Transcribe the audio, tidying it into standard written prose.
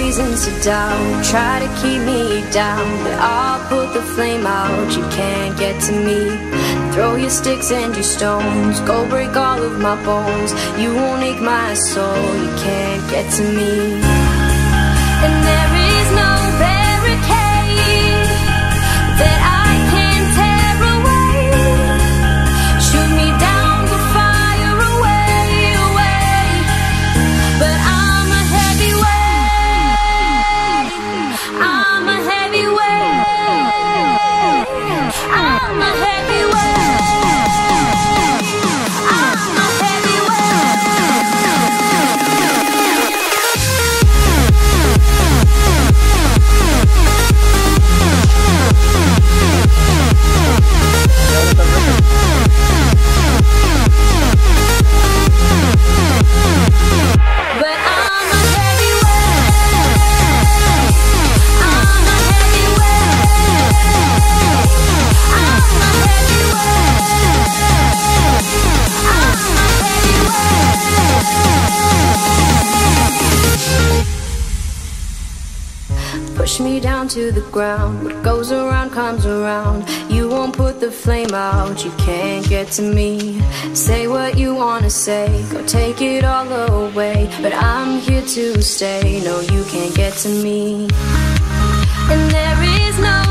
reasons to doubt, try to keep me down, but I'll put the flame out. You can't get to me. Throw your sticks and your stones, go break all of my bones. You won't ache my soul, you can't get to me. And there is no barricade that I can tear away. Shoot me down, we'll fire away, away. But I'm a heavyweight, I'm a heavyweight, I'm a heavyweight. Push me down to the ground, what goes around comes around. You won't put the flame out, you can't get to me. Say what you wanna say, go take it all away, but I'm here to stay, no you can't get to me. And there is no